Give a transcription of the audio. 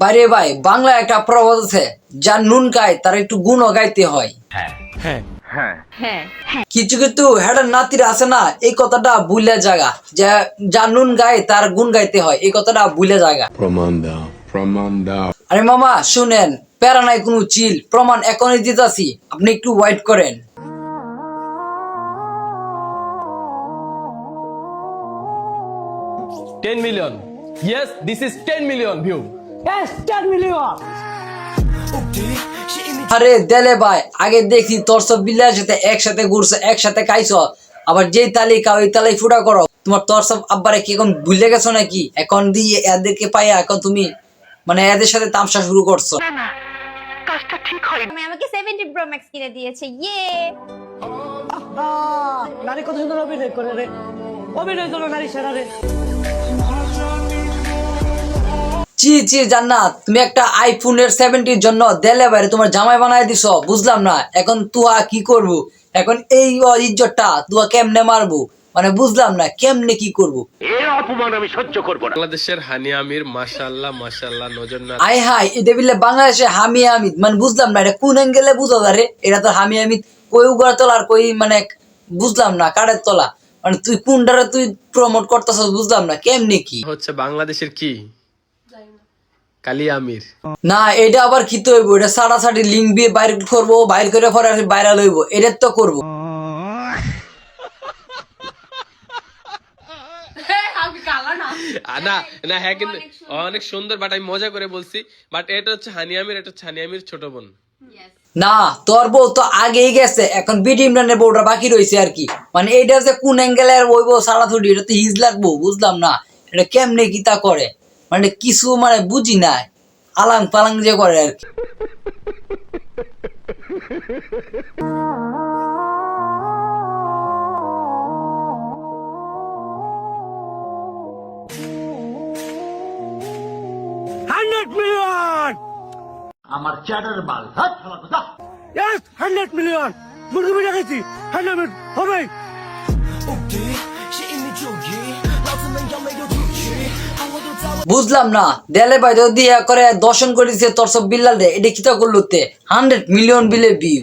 বাইরে ভাই বাংলা একটা প্রবাদ আছে, যার নুন গায় তার একটু গুণও গাইতে হয়। কিছু কিন্তু হেডার নাতির আছে না, এই কথাটা ভুলে জায়গা, যে যার নুন গায় তার গুণ গাইতে হয়, এই কথাটা ভুলে জায়গা। প্রমাণ দাও। আরে মামা শুনেন, প্যারা নাই কোনো চিল, প্রমাণ এখনই দিতাছি, আপনি একটু ওয়েট করেন। $10 million. Yes, this is 10 million view. Yes, 10 million. আরে দেলে ভাই, আগে দেখি তোর সব বিল্লার সাথে একসাথে ঘুরছে, একসাথে খাইছ, আবার যেই তালিকা ওই তালাই ফুটা করো। তোমার তোর সব আব্বারে কি এখন ভুলে গেছো নাকি? এখন দিয়ে এদেরকে পাইয়া এখন তুমি মানে এদের সাথে তামসা শুরু করছো। আমি আমাকে 70 Pro Max কিনে দিয়েছে। ইয়ে নারী কত সুন্দর অভিনয় করে রে, অভিনয় করো নারী সেরা রে। জি জি জান্নাত, তুমি একটা আইফোনের 70 জন্য দেলে বাইরে তোমার জামাই বানায় দিছো, বুঝলাম না এখন তুয়া কি করবো, এখন এই ইজ্জতটা তুয়া কেমনে মারবো, মানে বুঝলাম না কেমনে কি করবো। বাংলাদেশের হানি আমির মাশাআল্লাহ মাশাআল্লাহ নজর না। আয় হাই, এটা বললে বাংলাদেশে হামি আমিদ, মানে বুঝলাম না এটা কোন অ্যাঙ্গেলে বুঝা যারে, এটা তো হামি আমিদ কই উগার তলা আর কই মানে বুঝলাম না কাঠের তলা, মানে তুই কোনটারে তুই প্রমোট করতেছস বুঝলাম না কেমনে কি হচ্ছে বাংলাদেশের কি কালি আমির। না এটা আবার কি তো হইব, এটা সাড়াসাড়ি লিঙ্ক দিয়ে বাইর করবো, বাইর করে পরে ভাইরাল হইব, এটার তো করবো। না না হ্যাঁ কিন্তু অনেক সুন্দর, বাট আমি মজা করে বলছি, বাট এটা হচ্ছে হানি আমির, এটা হচ্ছে হানি আমির ছোট বোন। না তোর বউ তো আগেই গেছে, এখন বিডি ইমরানের বউটা বাকি রয়েছে আর কি, মানে এইটা যে কোন অ্যাঙ্গেলের ওই বউ সাড়াছুটি, এটা তো হিজ লাগবো, বুঝলাম না এটা কেমনে কি তা করে, মানে কিছু মানে বুঝি না, আলাং পালাং যে করে আর কি। আমার চ্যাটার বাল হাত খালা কথা। Yes, 100 million. মুরগি দেখাইছি 100 million হবে। বুঝলাম না দেলে ভাই যদি করে দর্শন করেছে তোর সব বিল্লাল রে, এটা কিতা করলো তে 100 মিলিয়ন বিলে ভিউ।